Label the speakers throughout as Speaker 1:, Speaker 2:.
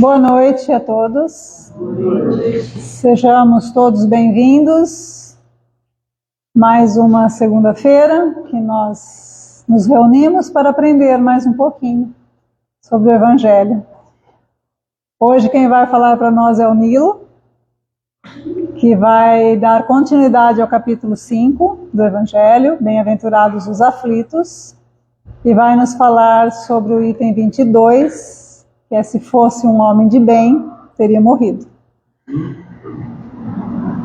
Speaker 1: Boa noite a todos. Sejamos todos bem-vindos. Mais uma segunda-feira que nós nos reunimos para aprender mais um pouquinho sobre o Evangelho. Hoje quem vai falar para nós é o Nilo, que vai dar continuidade ao capítulo 5 do Evangelho, Bem-aventurados os aflitos, e vai nos falar sobre o item 22, que é: se fosse um homem de bem, teria morrido.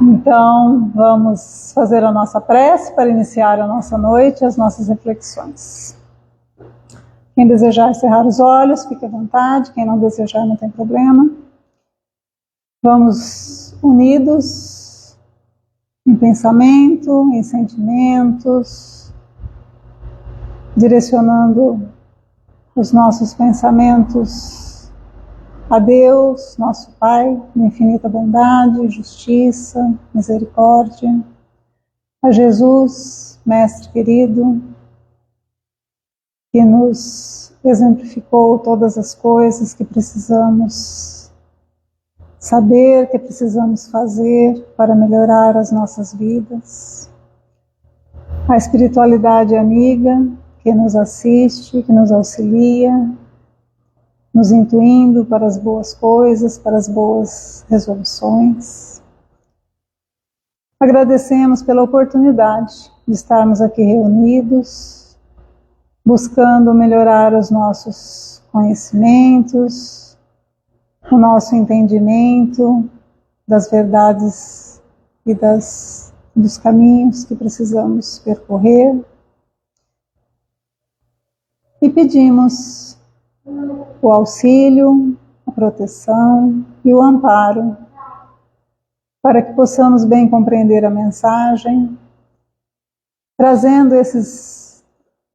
Speaker 1: Então, vamos fazer a nossa prece para iniciar a nossa noite, as nossas reflexões. Quem desejar encerrar os olhos, fique à vontade. Quem não desejar, não tem problema. Vamos unidos em pensamento, em sentimentos, direcionando os nossos pensamentos a Deus, nosso Pai, de infinita bondade, justiça, misericórdia, a Jesus, Mestre querido, que nos exemplificou todas as coisas que precisamos saber, que precisamos fazer para melhorar as nossas vidas, a espiritualidade amiga que nos assiste, que nos auxilia, nos intuindo para as boas coisas, para as boas resoluções. Agradecemos pela oportunidade de estarmos aqui reunidos, buscando melhorar os nossos conhecimentos, o nosso entendimento das verdades e dos caminhos que precisamos percorrer. E pedimos o auxílio, a proteção e o amparo, para que possamos bem compreender a mensagem, trazendo esses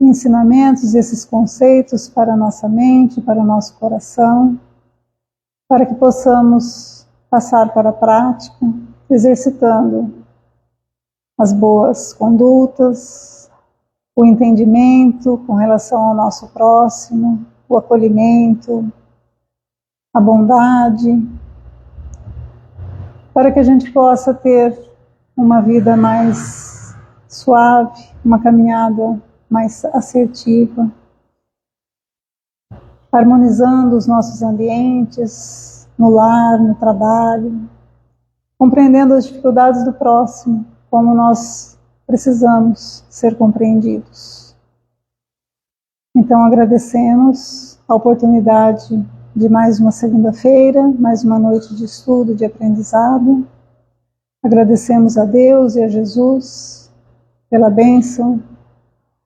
Speaker 1: ensinamentos, esses conceitos para a nossa mente, para o nosso coração, para que possamos passar para a prática, exercitando as boas condutas, o entendimento com relação ao nosso próximo, o acolhimento, a bondade, para que a gente possa ter uma vida mais suave, uma caminhada mais assertiva, harmonizando os nossos ambientes, no lar, no trabalho, compreendendo as dificuldades do próximo, como nós precisamos ser compreendidos. Então agradecemos a oportunidade de mais uma segunda-feira, mais uma noite de estudo, de aprendizado. Agradecemos a Deus e a Jesus pela bênção,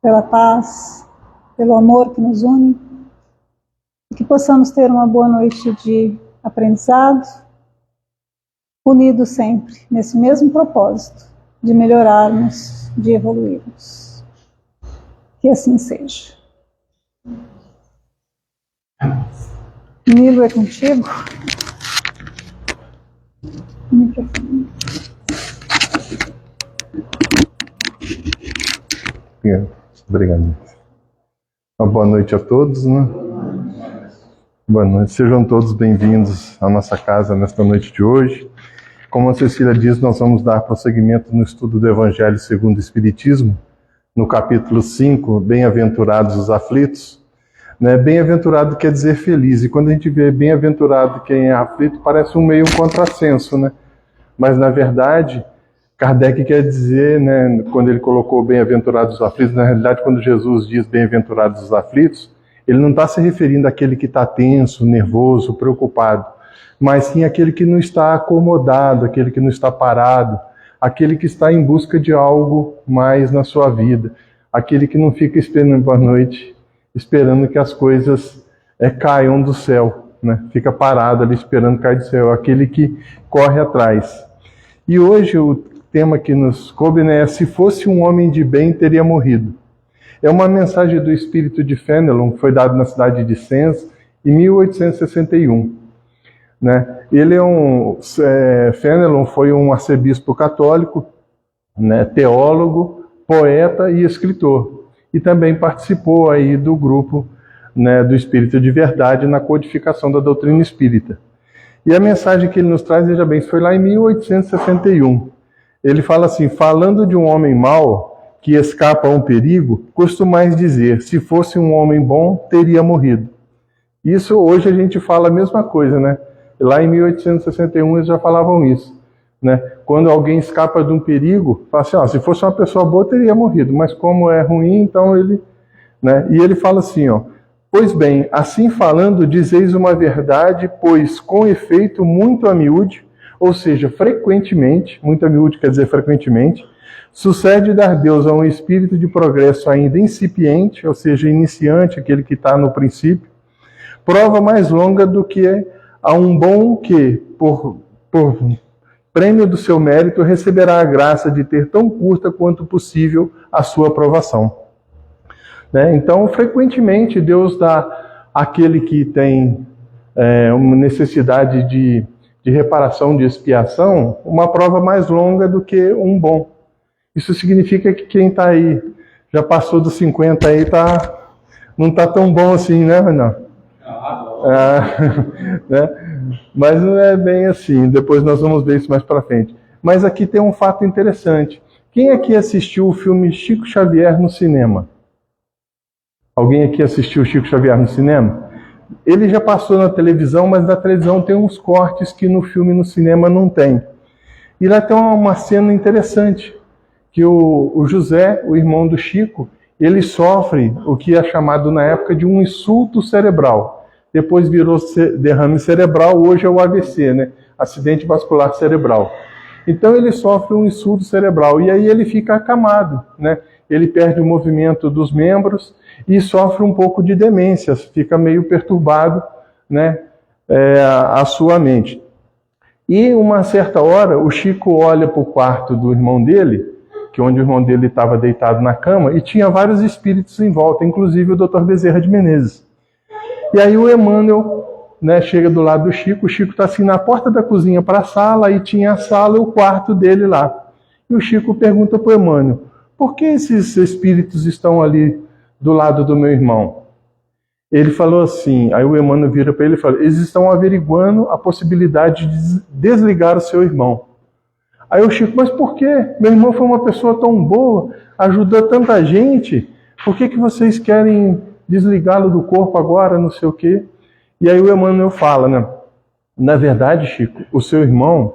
Speaker 1: pela paz, pelo amor que nos une, e que possamos ter uma boa noite de aprendizado, unidos sempre nesse mesmo propósito de melhorarmos, de evoluirmos. Que assim seja. Nilo, é contigo?
Speaker 2: Obrigado. Uma boa noite a todos, né? Boa noite. Sejam todos bem-vindos à nossa casa nesta noite de hoje. Como a Cecília diz, nós vamos dar prosseguimento no estudo do Evangelho segundo o Espiritismo, no capítulo 5, Bem-aventurados os aflitos. Bem-aventurado quer dizer feliz, e quando a gente vê bem-aventurado quem é aflito, parece meio um contrassenso, né? Mas na verdade, Kardec quer dizer, né, quando ele colocou bem-aventurados os aflitos, na realidade quando Jesus diz bem-aventurados os aflitos, ele não está se referindo àquele que está tenso, nervoso, preocupado, mas sim àquele que não está acomodado, aquele que não está parado, aquele que está em busca de algo mais na sua vida, aquele que não fica esperando boa noite, esperando que as coisas caiam do céu, né? Fica parado ali esperando cair do céu, aquele que corre atrás. E hoje o tema que nos coube, né, é: se fosse um homem de bem, teria morrido. É uma mensagem do espírito de Fenelon, que foi dado na cidade de Sens, em 1861. Né? Fenelon foi um arcebispo católico, né, teólogo, poeta e escritor. E também participou aí do grupo né, do Espírito de Verdade na codificação da doutrina espírita. E a mensagem que ele nos traz, veja bem, foi lá em 1861. Ele fala assim: falando de um homem mau que escapa a um perigo, costumais dizer, se fosse um homem bom, teria morrido. Isso hoje a gente fala a mesma coisa, né? Lá em 1861 eles já falavam isso, né? Quando alguém escapa de um perigo, fala assim, ó, se fosse uma pessoa boa, teria morrido, mas como é ruim, então ele... Né? E ele fala assim, ó, pois bem, assim falando, dizeis uma verdade, pois com efeito muito a miúde, ou seja, frequentemente, muito a miúde quer dizer frequentemente, sucede dar Deus a um espírito de progresso ainda incipiente, ou seja, iniciante, aquele que está no princípio, prova mais longa do que a um bom que, por prêmio do seu mérito, receberá a graça de ter tão curta quanto possível a sua aprovação. Né? Então, frequentemente, Deus dá àquele que tem uma necessidade de reparação, de expiação, uma prova mais longa do que um bom. Isso significa que quem está aí, já passou dos 50 aí, não está tão bom assim, né, Renan? Né? Mas não é bem assim, depois nós vamos ver isso mais para frente. Mas aqui tem um fato interessante. Quem aqui assistiu o filme Chico Xavier no cinema? Alguém aqui assistiu Chico Xavier no cinema? Ele já passou na televisão, mas na televisão tem uns cortes que no filme no cinema não tem. E lá tem uma cena interessante, que o José, o irmão do Chico, ele sofre o que é chamado na época de um insulto cerebral. Depois virou derrame cerebral, hoje é o AVC, né? Acidente vascular cerebral. Então ele sofre um insulto cerebral e aí ele fica acamado, né? Ele perde o movimento dos membros e sofre um pouco de demência, fica meio perturbado, né? A sua mente. E uma certa hora o Chico olha para o quarto do irmão dele, que onde o irmão dele estava deitado na cama, e tinha vários espíritos em volta, inclusive o Dr. Bezerra de Menezes. E aí o Emmanuel, né, chega do lado do Chico, o Chico está assim na porta da cozinha para a sala, e tinha a sala e o quarto dele lá. E o Chico pergunta para o Emmanuel, por que esses espíritos estão ali do lado do meu irmão? Ele falou assim, aí o Emmanuel vira para ele e fala, eles estão averiguando a possibilidade de desligar o seu irmão. Aí o Chico, mas por quê? Meu irmão foi uma pessoa tão boa, ajudou tanta gente, por que vocês querem desligá-lo do corpo agora, não sei o quê? E aí o Emmanuel fala, né? Na verdade, Chico, o seu irmão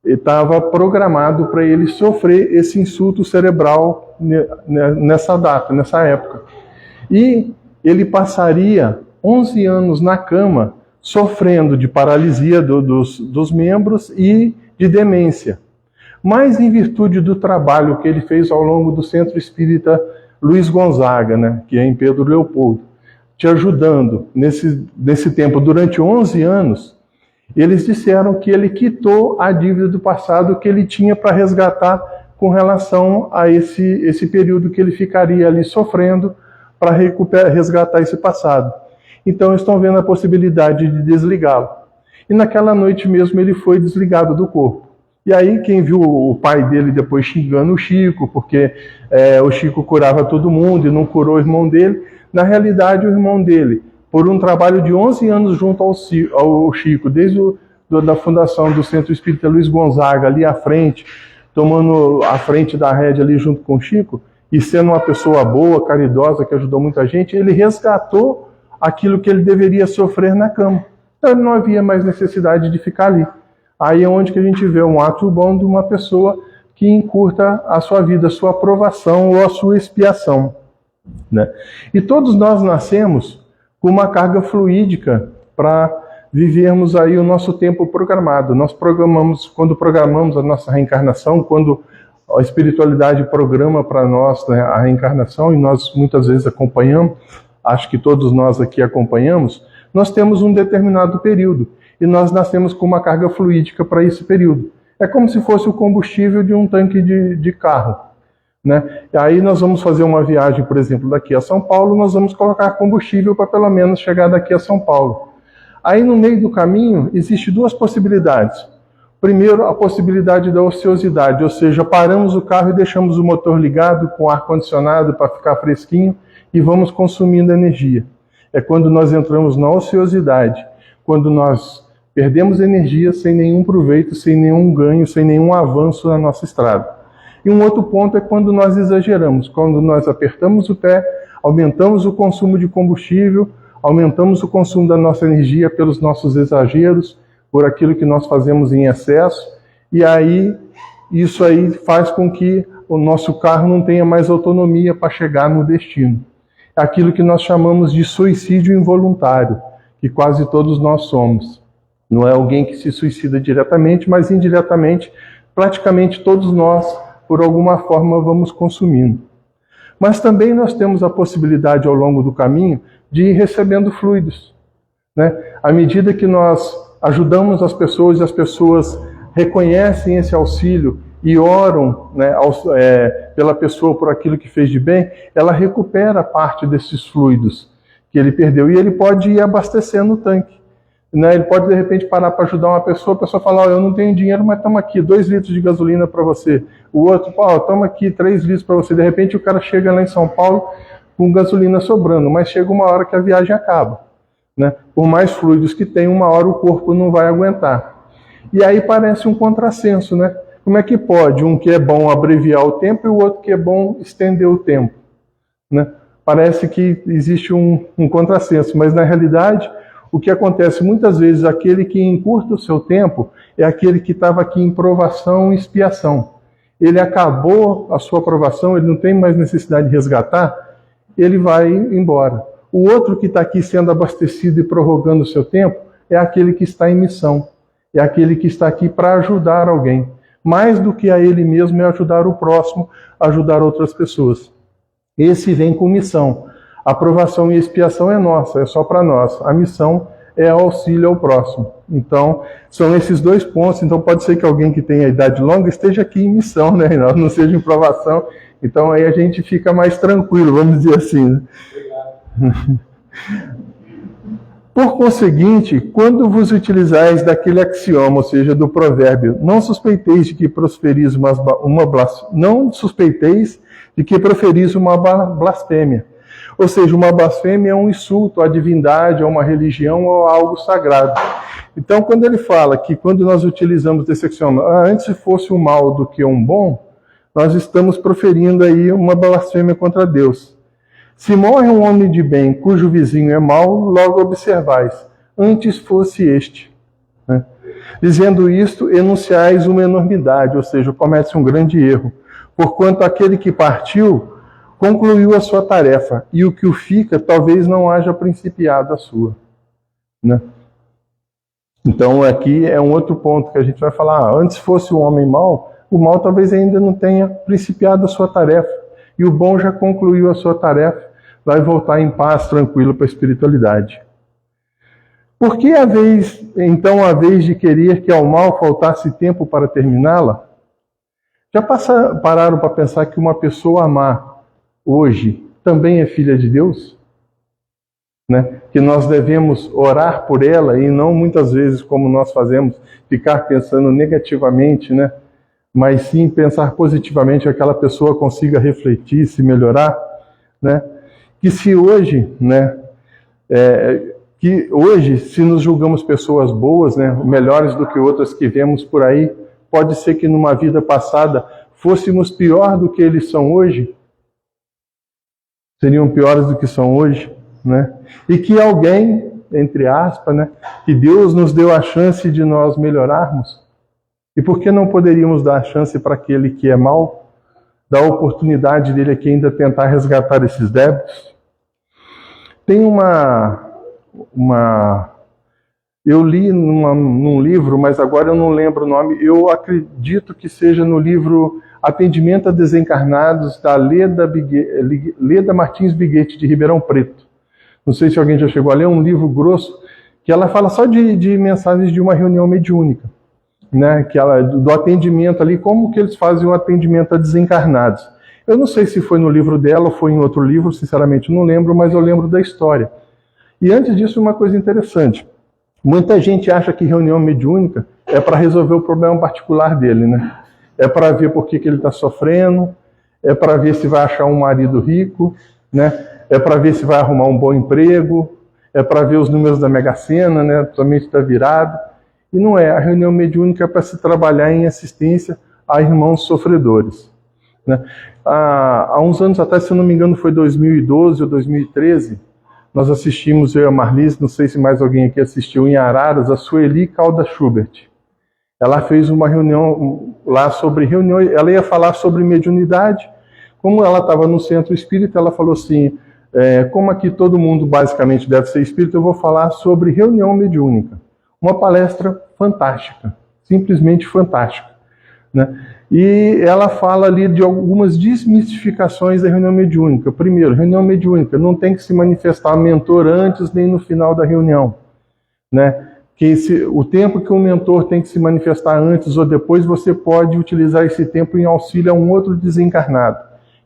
Speaker 2: estava programado para ele sofrer esse insulto cerebral nessa data, nessa época. E ele passaria 11 anos na cama, sofrendo de paralisia dos membros e de demência. Mas em virtude do trabalho que ele fez ao longo do Centro Espírita Luiz Gonzaga, né, que é em Pedro Leopoldo, te ajudando nesse tempo, durante 11 anos, eles disseram que ele quitou a dívida do passado que ele tinha para resgatar com relação a esse período que ele ficaria ali sofrendo para resgatar esse passado. Então estão vendo a possibilidade de desligá-lo. E naquela noite mesmo ele foi desligado do corpo. E aí quem viu o pai dele depois xingando o Chico, porque o Chico curava todo mundo e não curou o irmão dele, na realidade o irmão dele, por um trabalho de 11 anos junto ao Chico, desde da fundação do Centro Espírita Luiz Gonzaga, ali à frente, tomando a frente da rédea ali junto com o Chico, e sendo uma pessoa boa, caridosa, que ajudou muita gente, ele resgatou aquilo que ele deveria sofrer na cama. Então não havia mais necessidade de ficar ali. Aí é onde que a gente vê um ato bom de uma pessoa que encurta a sua vida, a sua aprovação ou a sua expiação. Né? E todos nós nascemos com uma carga fluídica para vivermos aí o nosso tempo programado. Nós quando programamos a nossa reencarnação, quando a espiritualidade programa para nós, né, a reencarnação, e nós muitas vezes acompanhamos, acho que todos nós aqui acompanhamos, nós temos um determinado período. E nós nascemos com uma carga fluídica para esse período. É como se fosse o combustível de um tanque de carro. Né? E aí nós vamos fazer uma viagem, por exemplo, daqui a São Paulo, nós vamos colocar combustível para pelo menos chegar daqui a São Paulo. Aí no meio do caminho, existem duas possibilidades. Primeiro, a possibilidade da ociosidade, ou seja, paramos o carro e deixamos o motor ligado com ar-condicionado para ficar fresquinho e vamos consumindo energia. é quando nós entramos na ociosidade, quando nós perdemos energia sem nenhum proveito, sem nenhum ganho, sem nenhum avanço na nossa estrada. E um outro ponto é quando nós exageramos, quando nós apertamos o pé, aumentamos o consumo de combustível, aumentamos o consumo da nossa energia pelos nossos exageros, por aquilo que nós fazemos em excesso, e aí isso aí faz com que o nosso carro não tenha mais autonomia para chegar no destino. É aquilo que nós chamamos de suicídio involuntário, que quase todos nós somos. Não é alguém que se suicida diretamente, mas indiretamente, praticamente todos nós, por alguma forma, vamos consumindo. Mas também nós temos a possibilidade, ao longo do caminho, de ir recebendo fluidos, né? À medida que nós ajudamos as pessoas reconhecem esse auxílio e oram, né, pela pessoa por aquilo que fez de bem, ela recupera parte desses fluidos que ele perdeu. E ele pode ir abastecendo o tanque. Né? Ele pode, de repente, parar para ajudar uma pessoa, a pessoa fala, eu não tenho dinheiro, mas toma aqui 2 litros de gasolina para você. O outro, toma aqui 3 litros para você. De repente, o cara chega lá em São Paulo com gasolina sobrando, mas chega uma hora que a viagem acaba. Né? Por mais fluidos que tem, uma hora o corpo não vai aguentar. E aí parece um contrassenso, né? Como é que pode um que é bom abreviar o tempo e o outro que é bom estender o tempo? Né? Parece que existe um contrassenso, mas na realidade, o que acontece muitas vezes, aquele que encurta o seu tempo é aquele que estava aqui em provação e expiação. Ele acabou a sua provação, ele não tem mais necessidade de resgatar, ele vai embora. O outro que está aqui sendo abastecido e prorrogando o seu tempo é aquele que está em missão. É aquele que está aqui para ajudar alguém. Mais do que a ele mesmo é ajudar o próximo, ajudar outras pessoas. Esse vem com missão. A aprovação e expiação é nossa, é só para nós. A missão é auxílio ao próximo. Então, são esses 2 pontos. Então, pode ser que alguém que tenha idade longa esteja aqui em missão, né? Não seja em provação. Então, aí a gente fica mais tranquilo, vamos dizer assim. Né? Por conseguinte, quando vos utilizais daquele axioma, ou seja, do provérbio, não suspeiteis de que proferis uma blasfêmia. Ou seja, uma blasfêmia é um insulto à divindade, a uma religião ou a algo sagrado. Então, quando ele fala que quando nós utilizamos desse axioma, antes fosse um mal do que um bom, nós estamos proferindo aí uma blasfêmia contra Deus. Se morre um homem de bem, cujo vizinho é mau, logo observais, antes fosse este. Né? Dizendo isto, enunciais uma enormidade, ou seja, comete um grande erro, porquanto aquele que partiu concluiu a sua tarefa, e o que o fica talvez não haja principiado a sua. Né? Então aqui é um outro ponto que a gente vai falar, antes fosse um homem mau, o mal talvez ainda não tenha principiado a sua tarefa. E o bom já concluiu a sua tarefa, vai voltar em paz, tranquilo para a espiritualidade. Por que então a vez de querer que ao mal faltasse tempo para terminá-la? Já pararam para pensar que uma pessoa má hoje também é filha de Deus? Né? Que nós devemos orar por ela e não muitas vezes, como nós fazemos, ficar pensando negativamente, né? Mas sim pensar positivamente que aquela pessoa consiga refletir, se melhorar, né? Que se hoje, né, se nos julgamos pessoas boas, né, melhores do que outras que vemos por aí, pode ser que numa vida passada fôssemos pior do que eles são hoje, seriam piores do que são hoje, né? E que alguém, entre aspas, né, que Deus nos deu a chance de nós melhorarmos. E por que não poderíamos dar a chance para aquele que é mau, dar a oportunidade dele aqui ainda tentar resgatar esses débitos? Tem eu li num livro, mas agora eu não lembro o nome, eu acredito que seja no livro Atendimento a Desencarnados, da Leda Martins Biguete, de Ribeirão Preto. Não sei se alguém já chegou a ler, é um livro grosso, que ela fala só de mensagens de uma reunião mediúnica. Né, do atendimento ali, como que eles fazem o atendimento a desencarnados. Eu não sei se foi no livro dela ou foi em outro livro, sinceramente não lembro, mas eu lembro da história. E antes disso, uma coisa interessante. Muita gente acha que reunião mediúnica é para resolver o problema particular dele, né? É para ver por que ele está sofrendo, é para ver se vai achar um marido rico, né? É para ver se vai arrumar um bom emprego, é para ver os números da Mega Sena, né, somente da virada. E não é. A reunião mediúnica é para se trabalhar em assistência a irmãos sofredores, né? Há uns anos atrás, se eu não me engano, foi 2012 ou 2013, nós assistimos, eu e a Marlise, não sei se mais alguém aqui assistiu, em Araras, a Sueli Calda Schubert. Ela fez uma reunião lá sobre reuniões, ela ia falar sobre mediunidade. Como ela estava no centro espírita, ela falou assim, como aqui todo mundo basicamente deve ser espírita, eu vou falar sobre reunião mediúnica. Uma palestra fantástica, simplesmente fantástica, né? E ela fala ali de algumas desmistificações da reunião mediúnica. Primeiro, reunião mediúnica não tem que se manifestar mentor antes nem no final da reunião, né? O tempo que o mentor tem que se manifestar antes ou depois, você pode utilizar esse tempo em auxílio a um outro desencarnado.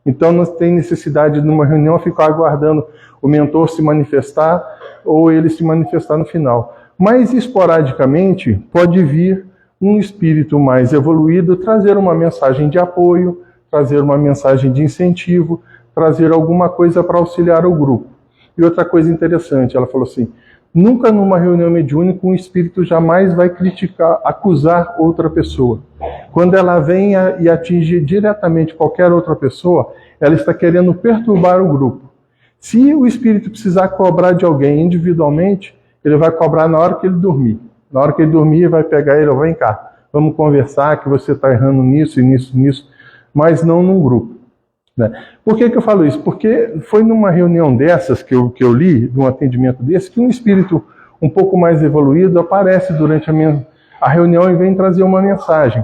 Speaker 2: Então não tem necessidade de numa reunião ficar aguardando o mentor se manifestar ou ele se manifestar no final. Mas esporadicamente pode vir um espírito mais evoluído trazer uma mensagem de apoio, trazer uma mensagem de incentivo, trazer alguma coisa para auxiliar o grupo. E outra coisa interessante, ela falou assim, nunca numa reunião mediúnica um espírito jamais vai criticar, acusar outra pessoa. Quando ela vem e atinge diretamente qualquer outra pessoa, ela está querendo perturbar o grupo. Se o espírito precisar cobrar de alguém individualmente, ele vai cobrar na hora que ele dormir. Na hora que ele dormir, vai pegar ele, vem cá, vamos conversar que você está errando nisso e nisso, nisso, mas não num grupo, né? Por que eu falo isso? Porque foi numa reunião dessas que eu li, de um atendimento desse, que um espírito um pouco mais evoluído aparece durante a reunião e vem trazer uma mensagem.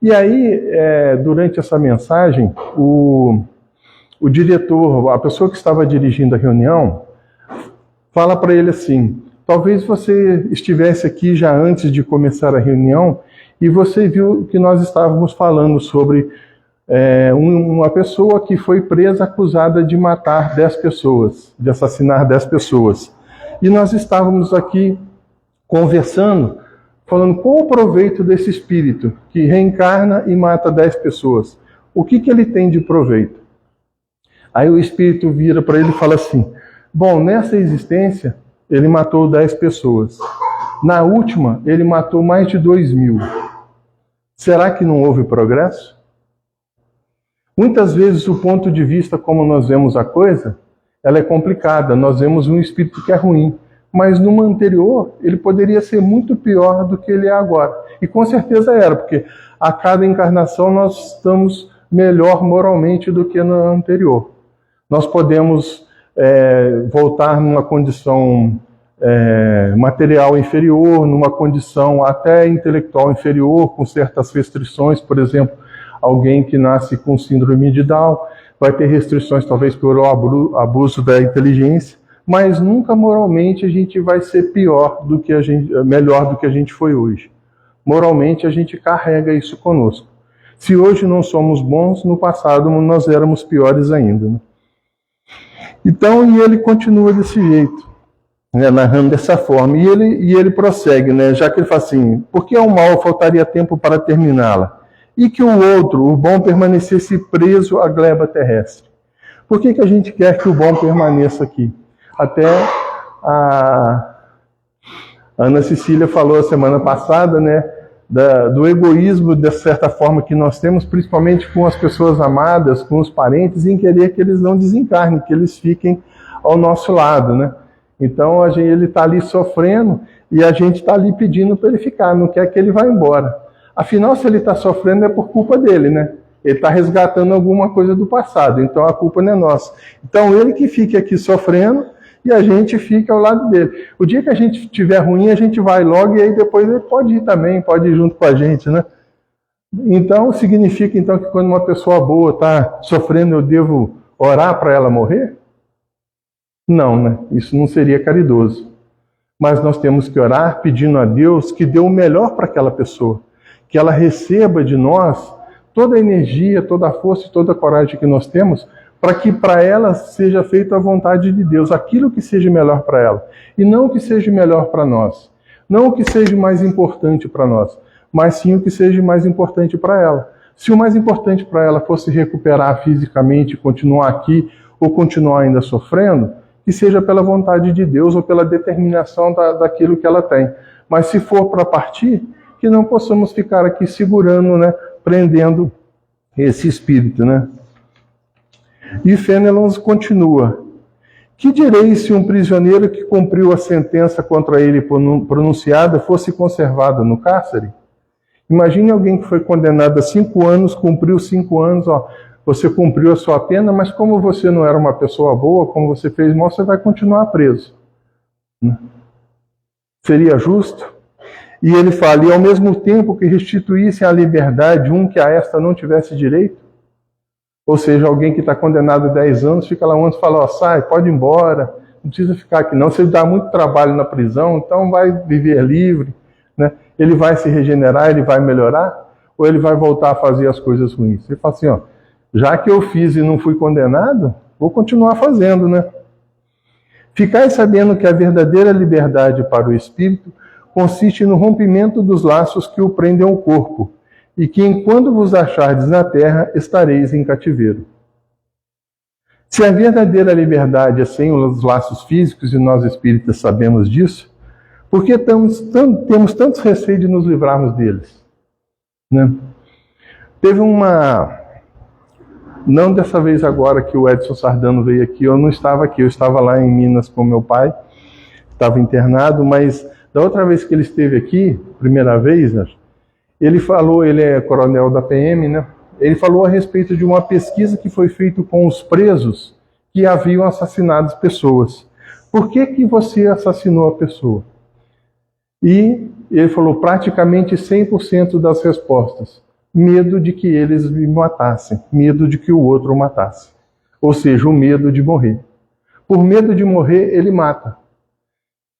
Speaker 2: E aí, durante essa mensagem, o diretor, a pessoa que estava dirigindo a reunião, fala para ele assim, talvez você estivesse aqui já antes de começar a reunião e você viu que nós estávamos falando sobre uma pessoa que foi presa acusada de matar 10 pessoas, de assassinar 10 pessoas. E nós estávamos aqui conversando, falando qual o proveito desse espírito que reencarna e mata 10 pessoas. O que ele tem de proveito? Aí o espírito vira para ele e fala assim, bom, nessa existência ele matou 10 pessoas. Na última, ele matou mais de 2.000. Será que não houve progresso? Muitas vezes o ponto de vista como nós vemos a coisa, ela é complicada. Nós vemos um espírito que é ruim, mas numa anterior ele poderia ser muito pior do que ele é agora. E com certeza era, porque a cada encarnação nós estamos melhor moralmente do que na anterior. Nós podemos voltar numa condição material inferior, numa condição até intelectual inferior, com certas restrições, por exemplo, alguém que nasce com síndrome de Down vai ter restrições talvez por abuso da inteligência, mas nunca moralmente a gente vai ser melhor do que a gente foi hoje. Moralmente a gente carrega isso conosco. Se hoje não somos bons, no passado nós éramos piores ainda, né? Então, e ele continua desse jeito, né, narrando dessa forma. E ele prossegue, né, já que ele fala assim, porque ao mal faltaria tempo para terminá-la, e que o outro, o bom, permanecesse preso à gleba terrestre. Por que a gente quer que o bom permaneça aqui? Até a Ana Cecília falou a semana passada, né, do egoísmo, de certa forma, que nós temos, principalmente com as pessoas amadas, com os parentes, em querer que eles não desencarnem, que eles fiquem ao nosso lado, né? Então, ele está ali sofrendo e a gente está ali pedindo para ele ficar, não quer que ele vá embora. Afinal, se ele está sofrendo é por culpa dele, né? Ele está resgatando alguma coisa do passado, então a culpa não é nossa. Então, ele que fique aqui sofrendo e a gente fica ao lado dele. O dia que a gente estiver ruim, a gente vai logo e aí depois ele pode ir também, pode ir junto com a gente, né? Então, significa então que quando uma pessoa boa está sofrendo, eu devo orar para ela morrer? Não, né? Isso não seria caridoso. Mas nós temos que orar pedindo a Deus que dê o melhor para aquela pessoa, que ela receba de nós toda a energia, toda a força e toda a coragem que nós temos, para que para ela seja feita a vontade de Deus, aquilo que seja melhor para ela, e não o que seja melhor para nós, não o que seja mais importante para nós, mas sim o que seja mais importante para ela. Se o mais importante para ela fosse recuperar fisicamente, continuar aqui, ou continuar ainda sofrendo, que seja pela vontade de Deus ou pela determinação daquilo que ela tem. Mas se for para partir, que não possamos ficar aqui segurando, né, prendendo esse espírito, né? E Fenelon continua: que direi se um prisioneiro que cumpriu a sentença contra ele pronunciada fosse conservado no cárcere? Imagine alguém que foi condenado a 5 anos, cumpriu 5 anos, ó, você cumpriu a sua pena, mas como você não era uma pessoa boa, como você fez mal, você vai continuar preso. Seria justo? E ele fala: e ao mesmo tempo que restituíssem a liberdade um que a esta não tivesse direito? Ou seja, alguém que está condenado a 10 anos, fica lá um ano e fala: ó, sai, pode ir embora, não precisa ficar aqui não, você dá muito trabalho na prisão, então vai viver livre, né? Ele vai se regenerar, ele vai melhorar, ou ele vai voltar a fazer as coisas ruins? Ele fala assim, ó, já que eu fiz e não fui condenado, vou continuar fazendo, né? Ficai sabendo que a verdadeira liberdade para o espírito consiste no rompimento dos laços que o prendem ao corpo, e que enquanto vos achardes na terra, estareis em cativeiro. Se a verdadeira liberdade é sem os laços físicos, e nós espíritas sabemos disso, por que temos tantos receios de nos livrarmos deles? Né? Teve uma... Não dessa vez agora que o Edson Sardano veio aqui, eu não estava aqui, eu estava lá em Minas com meu pai, estava internado, mas da outra vez que ele esteve aqui, primeira vez, ele falou, ele é coronel da PM, né? Ele falou a respeito de uma pesquisa que foi feita com os presos que haviam assassinado pessoas. Por que você assassinou a pessoa? E ele falou praticamente 100% das respostas. Medo de que eles me matassem, medo de que o outro o matasse. Ou seja, o medo de morrer. Por medo de morrer, ele mata.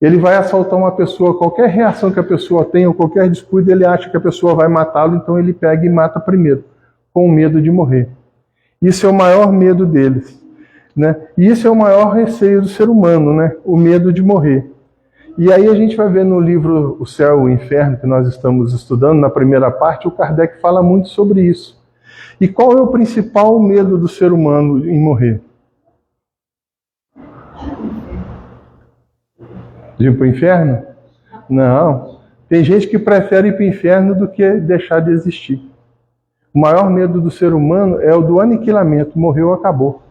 Speaker 2: Ele vai assaltar uma pessoa, qualquer reação que a pessoa tenha, ou qualquer descuido, ele acha que a pessoa vai matá-lo, então ele pega e mata primeiro, com medo de morrer. Isso é o maior medo deles, né? E isso é o maior receio do ser humano, né? O medo de morrer. E aí a gente vai ver no livro O Céu e o Inferno, que nós estamos estudando, na primeira parte, o Kardec fala muito sobre isso. E qual é o principal medo do ser humano em morrer? De ir para o inferno? Não. Tem gente que prefere ir para o inferno do que deixar de existir. O maior medo do ser humano é o do aniquilamento. Morreu, acabou.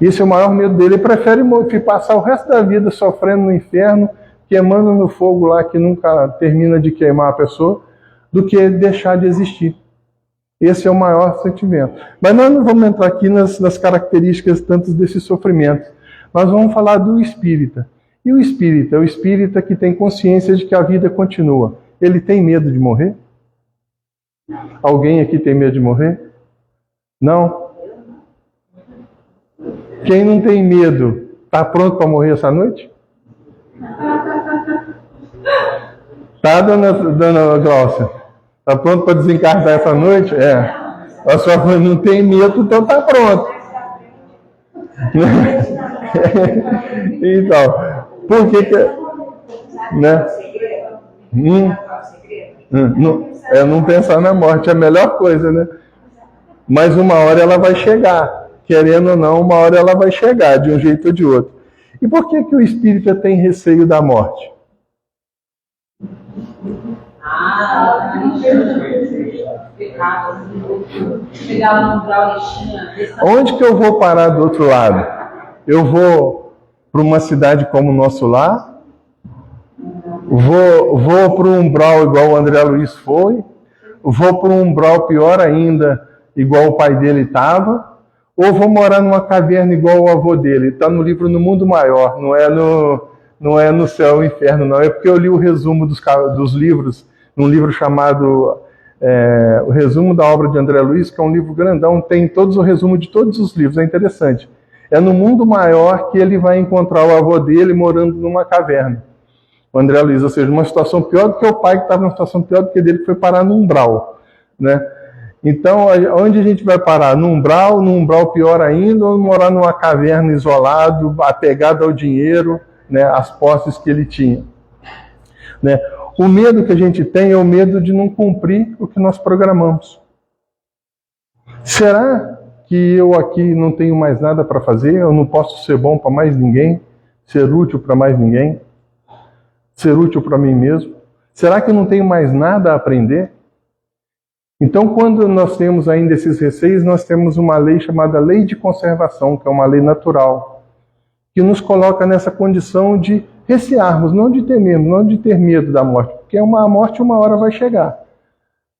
Speaker 2: Esse é o maior medo dele. Ele prefere passar o resto da vida sofrendo no inferno, queimando no fogo lá que nunca termina de queimar a pessoa, do que deixar de existir. Esse é o maior sentimento. Mas nós não vamos entrar aqui nas características tantos desse sofrimento. Nós vamos falar do espírita. E o espírita que tem consciência de que a vida continua, ele tem medo de morrer? Alguém aqui tem medo de morrer? Não? Quem não tem medo, está pronto para morrer essa noite? Tá, dona Glaucia? Está pronto para desencarnar essa noite? É. A sua mãe não tem medo, então está pronto. Então, por que né? Não pensar na morte é a melhor coisa, né? Mas uma hora ela vai chegar. Querendo ou não, uma hora ela vai chegar, de um jeito ou de outro. E por que o espírita tem receio da morte? Onde que eu vou parar do outro lado? Eu vou para uma cidade como o nosso lar? Vou para um umbral igual o André Luiz foi? Vou para um umbral pior ainda, igual o pai dele estava? Ou vou morar numa caverna igual o avô dele? Está no livro No Mundo Maior, não é no Céu e Inferno, não. É porque eu li o resumo dos livros, num livro chamado O Resumo da Obra de André Luiz, que é um livro grandão, tem o resumo de todos os livros, é interessante. É no Mundo Maior que ele vai encontrar o avô dele morando numa caverna, o André Luiz, ou seja, numa situação pior do que o pai, que estava numa situação pior do que dele, que foi parar no umbral, né? Então, onde a gente vai parar? No umbral pior ainda, ou morar numa caverna isolado, apegado ao dinheiro, né, às posses que ele tinha? Né? O medo que a gente tem é o medo de não cumprir o que nós programamos. Será que eu aqui não tenho mais nada para fazer, eu não posso ser bom para mais ninguém, ser útil para mais ninguém, ser útil para mim mesmo? Será que eu não tenho mais nada a aprender? Então, quando nós temos ainda esses receios, nós temos uma lei chamada lei de conservação, que é uma lei natural, que nos coloca nessa condição de recearmos, não de temermos, não de ter medo da morte, porque a morte uma hora vai chegar,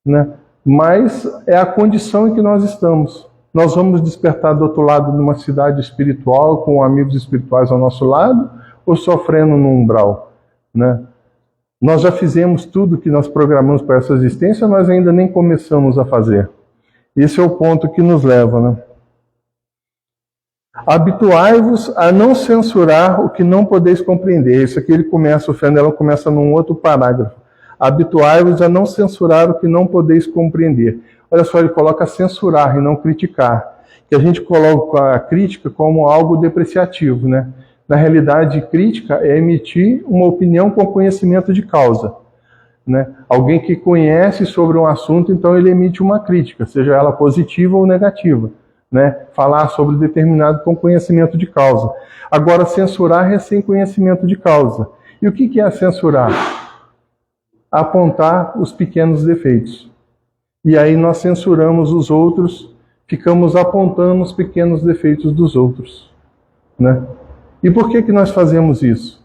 Speaker 2: né? Mas é a condição em que nós estamos. Nós vamos despertar do outro lado de uma cidade espiritual, com amigos espirituais ao nosso lado, ou sofrendo no umbral, né? Nós já fizemos tudo que nós programamos para essa existência, nós ainda nem começamos a fazer. Esse é o ponto que nos leva, né? Habituai-vos a não censurar o que não podeis compreender. Isso aqui ele começa, o Fenelon começa num outro parágrafo. Habituai-vos a não censurar o que não podeis compreender. Olha só, ele coloca censurar e não criticar. Que a gente coloca a crítica como algo depreciativo, né? Na realidade, crítica é emitir uma opinião com conhecimento de causa, né? Alguém que conhece sobre um assunto, então ele emite uma crítica, seja ela positiva ou negativa, né? Falar sobre determinado com conhecimento de causa. Agora, censurar é sem conhecimento de causa. E o que é censurar? Apontar os pequenos defeitos. E aí nós censuramos os outros, ficamos apontando os pequenos defeitos dos outros, né? E por que nós fazemos isso?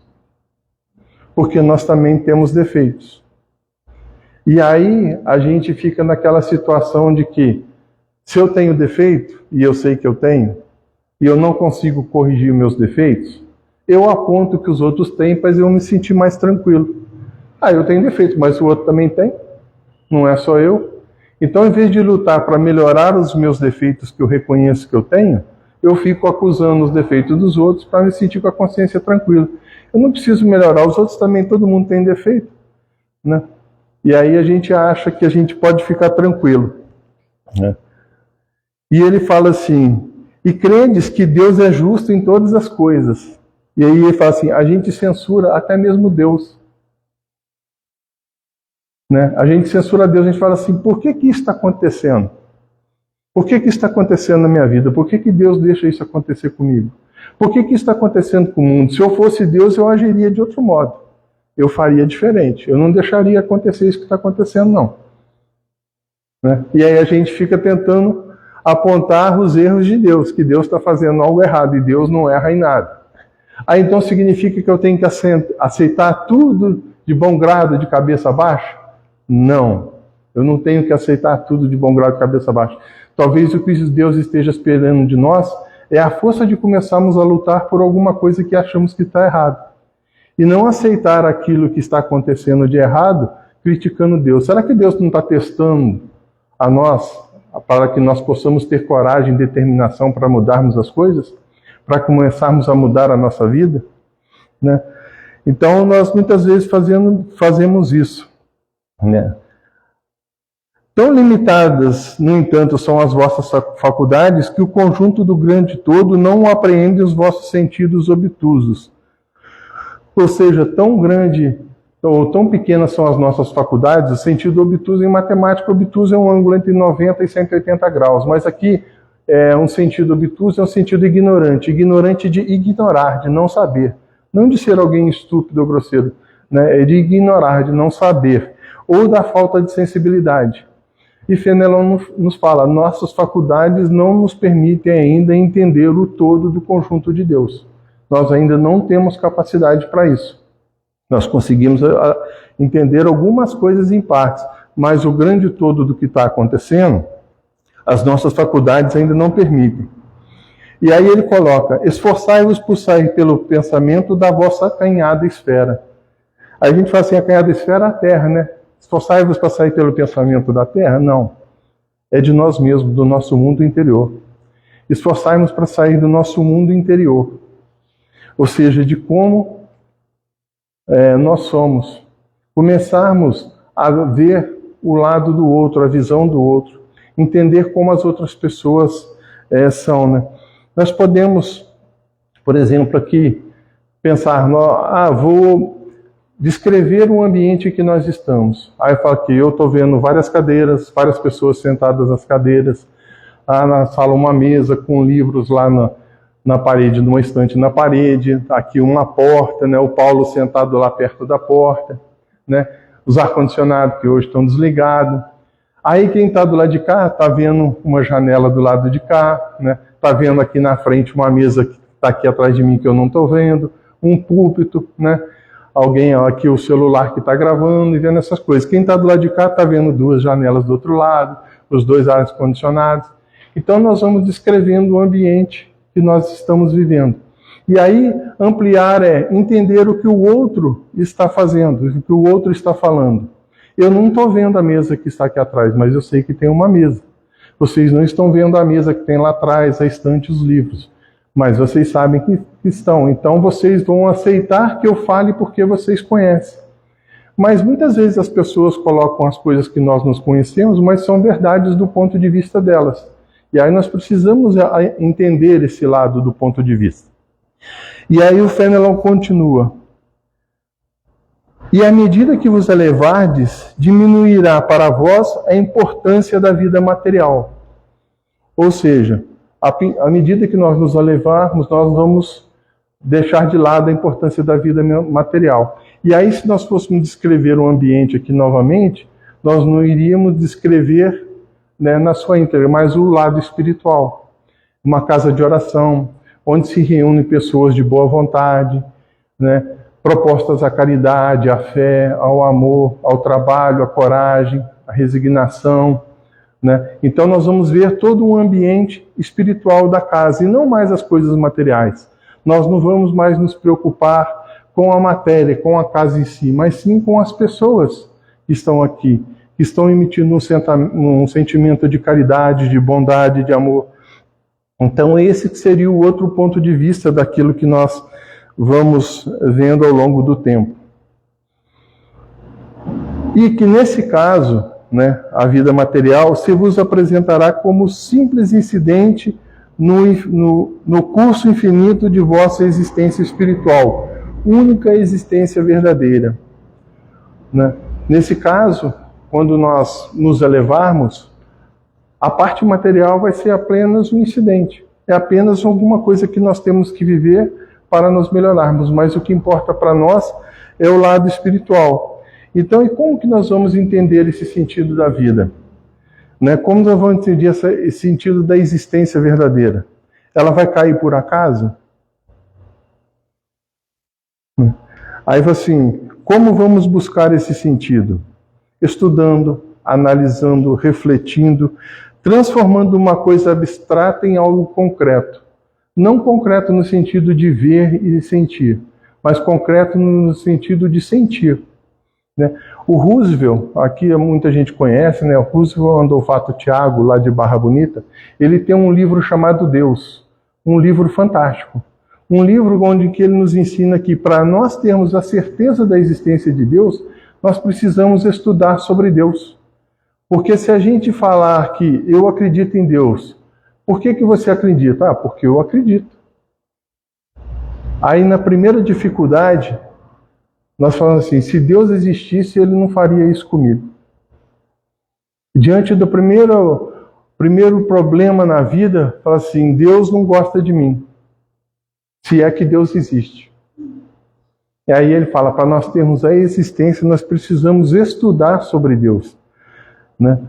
Speaker 2: Porque nós também temos defeitos. E aí a gente fica naquela situação de que, se eu tenho defeito, e eu sei que eu tenho, e eu não consigo corrigir meus defeitos, eu aponto que os outros têm para eu me sentir mais tranquilo. Ah, eu tenho defeito, mas o outro também tem, não é só eu. Então, em vez de lutar para melhorar os meus defeitos que eu reconheço que eu tenho, eu fico acusando os defeitos dos outros para me sentir com a consciência tranquila. Eu não preciso melhorar, os outros também, todo mundo tem defeito, né? E aí a gente acha que a gente pode ficar tranquilo, né? E ele fala assim, e credes que Deus é justo em todas as coisas. E aí ele fala assim, a gente censura até mesmo Deus, né? A gente censura Deus, a gente fala assim, por que isso está acontecendo? Por que isso está acontecendo na minha vida? Por que Deus deixa isso acontecer comigo? Por que isso está acontecendo com o mundo? Se eu fosse Deus, eu agiria de outro modo. Eu faria diferente. Eu não deixaria acontecer isso que está acontecendo, não, né? E aí a gente fica tentando apontar os erros de Deus, que Deus está fazendo algo errado, e Deus não erra em nada. Aí então significa que eu tenho que aceitar tudo de bom grado, de cabeça baixa? Não. Eu não tenho que aceitar tudo de bom grado, de cabeça baixa. Talvez o que Deus esteja esperando de nós é a força de começarmos a lutar por alguma coisa que achamos que está errado. E não aceitar aquilo que está acontecendo de errado, criticando Deus. Será que Deus não está testando a nós, para que nós possamos ter coragem e determinação para mudarmos as coisas? Para começarmos a mudar a nossa vida, né? Então, nós muitas vezes fazemos isso, né? Tão limitadas, no entanto, são as vossas faculdades, que o conjunto do grande todo não apreende os vossos sentidos obtusos. Ou seja, tão grande ou tão pequenas são as nossas faculdades, o sentido obtuso em matemática, obtuso é um ângulo entre 90 e 180 graus, mas aqui um sentido obtuso é um sentido ignorante, ignorante de ignorar, de não saber, não de ser alguém estúpido ou grosseiro, né? É de ignorar, de não saber, ou da falta de sensibilidade. E Fenelon nos fala, nossas faculdades não nos permitem ainda entender o todo do conjunto de Deus. Nós ainda não temos capacidade para isso. Nós conseguimos entender algumas coisas em partes, mas o grande todo do que está acontecendo, as nossas faculdades ainda não permitem. E aí ele coloca, esforçai-vos por sair pelo pensamento da vossa acanhada esfera. Aí a gente fala assim, acanhada esfera é a Terra, né? Esforçai-vos para sair pelo pensamento da Terra? Não. É de nós mesmos, do nosso mundo interior. Esforçai-vos para sair do nosso mundo interior. Ou seja, de como nós somos. Começarmos a ver o lado do outro, a visão do outro. Entender como as outras pessoas são, né? Nós podemos, por exemplo, aqui, pensar, vou descrever o ambiente em que nós estamos. Aí eu falo que eu estou vendo várias cadeiras, várias pessoas sentadas nas cadeiras, na sala uma mesa com livros lá na parede, numa estante na parede, aqui uma porta, né? O Paulo sentado lá perto da porta, né? Os ar-condicionados que hoje estão desligados. Aí quem está do lado de cá está vendo uma janela do lado de cá, né? Está vendo aqui na frente uma mesa que está aqui atrás de mim que eu não estou vendo, um púlpito, né? Alguém aqui, o celular que está gravando e vendo essas coisas. Quem está do lado de cá está vendo duas janelas do outro lado, os dois ar-condicionados. Então nós vamos descrevendo o ambiente que nós estamos vivendo. E aí ampliar é entender o que o outro está fazendo, o que o outro está falando. Eu não estou vendo a mesa que está aqui atrás, mas eu sei que tem uma mesa. Vocês não estão vendo a mesa que tem lá atrás, a estante, os livros. Mas vocês sabem que estão. Então vocês vão aceitar que eu fale porque vocês conhecem. Mas muitas vezes as pessoas colocam as coisas que nós nos conhecemos, mas são verdades do ponto de vista delas. E aí nós precisamos entender esse lado do ponto de vista. E aí o Fenelon continua. E à medida que vos elevardes, diminuirá para vós a importância da vida material. Ou seja, à medida que nós nos elevarmos, nós vamos deixar de lado a importância da vida material. E aí, se nós fôssemos descrever o ambiente aqui novamente, nós não iríamos descrever, né, na sua íntegra, mas o lado espiritual. Uma casa de oração, onde se reúnem pessoas de boa vontade, né, propostas à caridade, à fé, ao amor, ao trabalho, à coragem, à resignação, né? Então nós vamos ver todo um ambiente espiritual da casa e não mais as coisas materiais. Nós não vamos mais nos preocupar com a matéria, com a casa em si, mas sim com as pessoas que estão aqui, que estão emitindo um sentimento de caridade, de bondade, de amor. Então esse seria o outro ponto de vista daquilo que nós vamos vendo ao longo do tempo. E que nesse caso, né, a vida material se vos apresentará como simples incidente no curso infinito de vossa existência espiritual, única existência verdadeira. Né? Nesse caso, quando nós nos elevarmos, a parte material vai ser apenas um incidente, é apenas alguma coisa que nós temos que viver para nos melhorarmos, mas o que importa para nós é o lado espiritual. Então, e como que nós vamos entender esse sentido da vida? Né? Como nós vamos entender esse sentido da existência verdadeira? Ela vai cair por acaso? Aí, assim, como vamos buscar esse sentido? Estudando, analisando, refletindo, transformando uma coisa abstrata em algo concreto. Não concreto no sentido de ver e sentir, mas concreto no sentido de sentir. Né? O Roosevelt, aqui muita gente conhece, né? O Roosevelt Andolfato Tiago, lá de Barra Bonita, ele tem um livro chamado Deus, um livro fantástico. Um livro onde que ele nos ensina que para nós termos a certeza da existência de Deus, nós precisamos estudar sobre Deus. Porque se a gente falar que eu acredito em Deus, por que você acredita? Ah, porque eu acredito. Aí na primeira dificuldade, nós falamos assim, se Deus existisse, Ele não faria isso comigo. Diante do primeiro problema na vida, fala assim, Deus não gosta de mim, se é que Deus existe. E aí ele fala, para nós termos a existência, nós precisamos estudar sobre Deus. Né?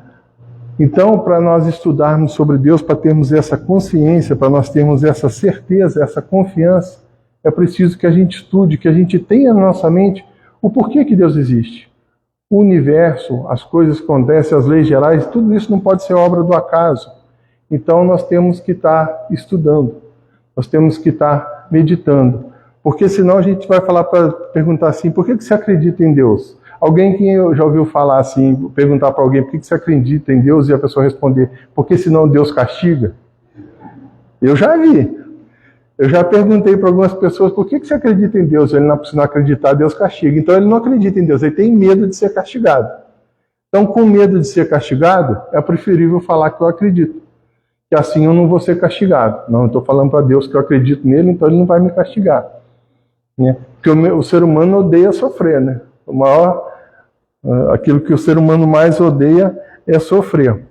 Speaker 2: Então, para nós estudarmos sobre Deus, para termos essa consciência, para nós termos essa certeza, essa confiança, é preciso que a gente estude, que a gente tenha na nossa mente o porquê que Deus existe. O universo, as coisas que acontecem, as leis gerais, tudo isso não pode ser obra do acaso. Então nós temos que estar estudando, nós temos que estar meditando. Porque senão a gente vai perguntar assim, por que você acredita em Deus? Alguém que já ouviu falar assim, perguntar para alguém por que você acredita em Deus e a pessoa responder, porque senão Deus castiga? Eu já vi. Eu já perguntei para algumas pessoas, por que você acredita em Deus? Ele não precisa acreditar, Deus castiga. Então ele não acredita em Deus, ele tem medo de ser castigado. Então, com medo de ser castigado, é preferível falar que eu acredito. Que assim eu não vou ser castigado. Não, eu estou falando para Deus que eu acredito nele, então ele não vai me castigar. Né? Porque o ser humano odeia sofrer, né? Aquilo que o ser humano mais odeia é sofrer.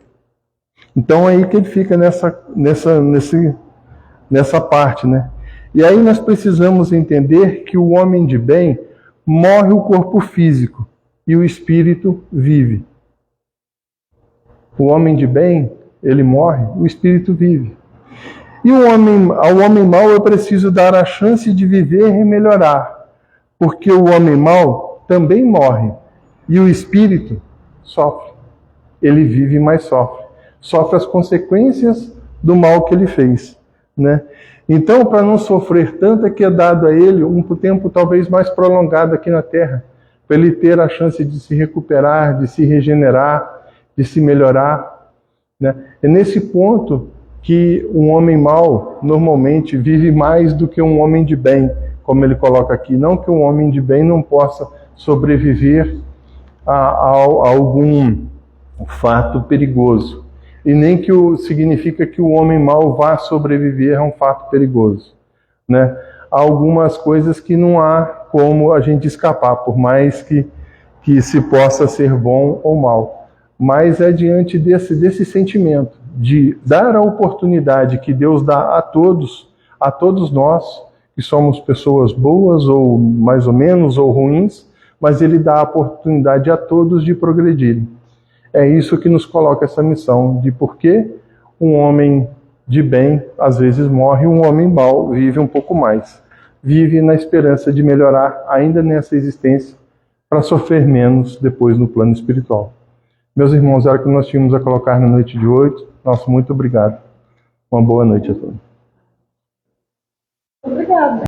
Speaker 2: Então aí que ele fica nessa parte, né? E aí nós precisamos entender que o homem de bem morre o corpo físico e o espírito vive. O homem de bem, ele morre, o espírito vive. E ao homem mau eu preciso dar a chance de viver e melhorar, porque o homem mau também morre e o espírito sofre. Ele vive, mas sofre. Sofre as consequências do mal que ele fez, né? Então, para não sofrer tanto, é que é dado a ele um tempo talvez mais prolongado aqui na Terra, para ele ter a chance de se recuperar, de se regenerar, de se melhorar, né? É nesse ponto que um homem mau normalmente vive mais do que um homem de bem, como ele coloca aqui. Não que um homem de bem não possa sobreviver a algum fato perigoso, e nem que significa que o homem mau vá sobreviver a um fato perigoso, né? Há algumas coisas que não há como a gente escapar, por mais que se possa ser bom ou mal. Mas é diante desse sentimento de dar a oportunidade que Deus dá a todos nós, que somos pessoas boas ou mais ou menos ou ruins, mas Ele dá a oportunidade a todos de progredirem. É isso que nos coloca essa missão de por que um homem de bem às vezes morre e um homem mau vive um pouco mais. Vive na esperança de melhorar ainda nessa existência para sofrer menos depois no plano espiritual. Meus irmãos, era o que nós tínhamos a colocar na noite de hoje. Nosso muito obrigado. Uma boa noite a todos.
Speaker 1: Obrigada.